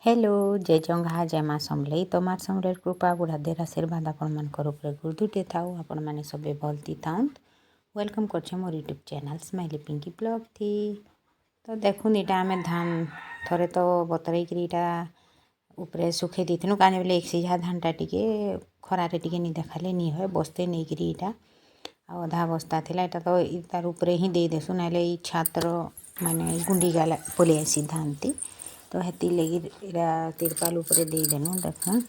Hello जय जंघा जय माँ समलई तमार समलेर कृपा गुढ़ादेर आशीर्वाद आपण मानकर उपरे गुरुदुटे थाउ आपण माने सबे भलती थाउंत वेलकम करछे मोर YouTube channel Smiley Pinky blog थी। तो देखुन इटा आमे धान थोड़े तो बतरईकरी इटा उपरे सुखे देथिनु काने बेले एक सीझा धानटा टिके खरारे टिके नी देखाले नी होय बस्ते नेइकरी इटा आ अधा बस्ता थिला इटा तो तार उपरे ही दे देसु नाले ई छात्र माने गुंडी गाला पले आसी धानती तो हेती लगी इरा तिरपाल उपरे दे देनु देखुन।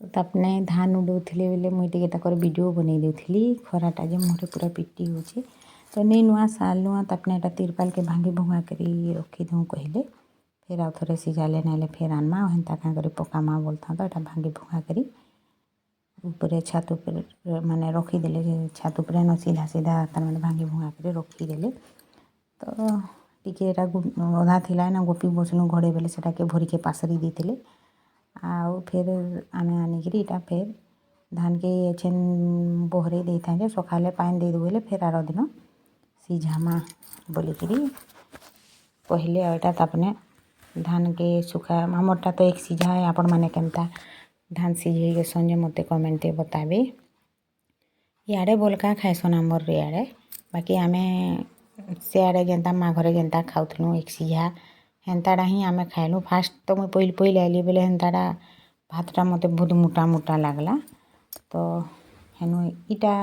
तो तापने धान उड़ौथिले बेले मुई टिके ताकर वीडियो बनै देउथिली खराटा जे मोरे पूरा पिट्टी होचे तो नहीं नुआ साल नुआ तापने एटा तिरपाल के भांगी भुंगा करी रखी दूँ कहले फिर आउ थोड़े सिझाले नाले फिर आनमा हेन्ता काँ करी पकामा बोलता तो एटा भांगी भुंगा करी ऊपरे छात ऊपर माने रखी देले छात ऊपर न सीधा सीधा तार माने भांगी भुंगा करी रखी देले तो टिके एटा अधा थिला ना गोपी बसनु घड़े बेले सेटाके भरी के पासरी देथिले आउ फिर आमे आनिकरी इटा फिर धान के छेन बोहरे देता जे सकाले पानी दे देबले फिर आरो दिन सीझामा बोलिकरी पहले एटा तापने धान के सुखा हमरटा तो एक सीझा है आपण माने केनता धान सीझे के संजे मते कमेंट बताबे याडे बोलका खाइसन हमर याडे बाकी आमे सियाड़े जेनता माँ घरे जेनता खाऊथलु एक सीझा हेन्ताड़ा ही आमे खाइलु फास्ट तो मुई पहिले आइली बेले हेन्ताड़ा भातटा मते बहुत मोटा मोटा लागला तो हेनु इटा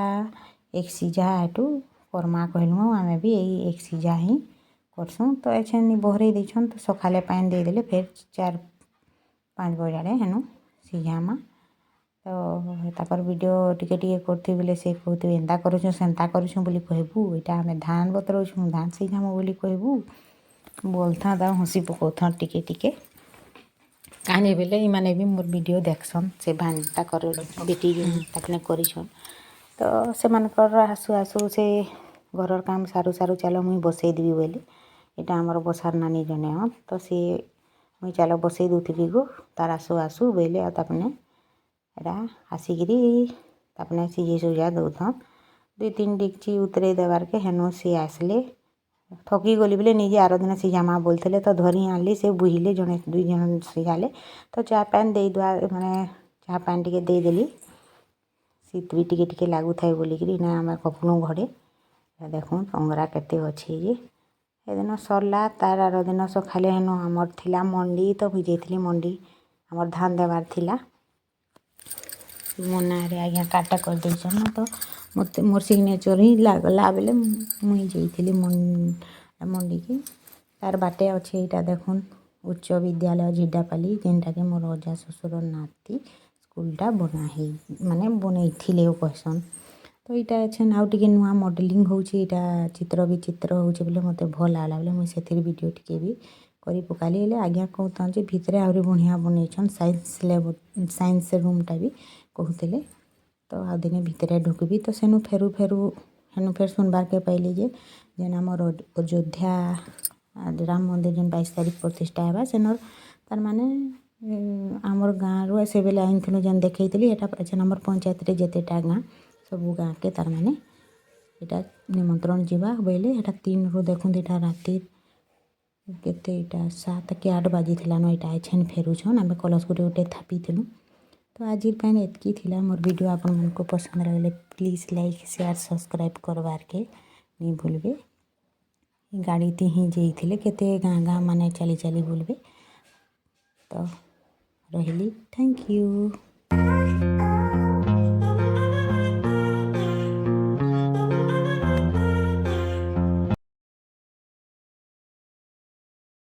एक सीझा हेटू करमा कहलु आमे भी यही एक सीझा ही करसुँ तो एछन बहरे देछन तो सकाले पानी दे देले फिर 4-5 बजे हेनु सीझामा तो तापर वीडियो टिके टिके करथि बेले से कहथि एंता करूछु सेंता करूछु बोली कहबू इटा आमे धान बतरौछु धान सीझामा बोली कहबू बोलता दा हंसी पकौथा टिके टिके काने बेले इमाने भी मोर वीडियो देखसन से भानता कर बेटी तापने करिछन तो से मानकर आसु आसु से घरर काम सारू सारू चलो मुई बसई देबी बोले इटा हमर बसार नानी जने हम तो से मुई चलो बसई दूथिबी गो तार आसु आसु बोले तापने एटा आसिकरी तापने सीझे सुझा दउथन 2-3 डिगची उतरे देवार के हेनु से आसले थकी गली बोले निजे आरो दिन सीझामा बोलते तो धरी आनली से बुहिले जने 2 जन सीझाले तो चाह पैन दे दुआ माने चाह पैन टिके दे देली शीत भी टिके टिके लागू थाए बोलिकरी ना आमे कखनु घरे देखुन अंगरा केते अछि जे एदिन सरला तार आरो दिन सखाले हेनु हमर थिला मंडी तो भिजेथली मंडी हमर धान देवार थिला मनारे आज्ञा काटा कर देछन तो मते मोर सिग्नेचर ही लागला बेले मुई जेइथली मंडी के तार बाटे अच्छे इटा देखुन उच्च विद्यालय झिड्डापाली जेनटा के मोर अजा ससुर नाती स्कूलटा बना हे माने बनैथिले कहसन तो इटा एछन आउ टिके नुआ मॉडलिंग होउछि इटा चित्र विचित्र होउछि बोले मते भल लागला बोले मुई सेथिर वीडियो टिके भी करी पकाली हेले आज्ञा कहता जे भितरे आउरी बढ़िया बनैछन साइंस रूमटा भी कहूथिले तो आ दिने भितरे ढुकबी तो सेनु फेरू हेनु फेर सुनबार के पाइली जे जेन हमर अयोध्या राम मंदिर जेन 22 तारीख प्रतिष्ठा हेबा सेनर तार माने हमर गाँव रो से बेले आइनथिलु जेन देखैतली एटा जेन हमर पंचायत रे जेतेटा गाँ सब गाँ के तार माने एटा निमंत्रण जीवा बोले एटा 3 रो देखुन एटा राती केते एटा 7 के 8 बाजी थिला न एटा छेन फेरुछन आमे कलश गुटे थापी थिलु तो आज पैन एतकी थिला मोर वीडियो आपण मन को पसंद लगले प्लीज लाइक शेयर सब्सक्राइब करवार के नहीं भूलबे गाड़ी ती ही जेइथिले केते गाँ गाँ माने चली चली बोलबे तो रहिली थैंक यू।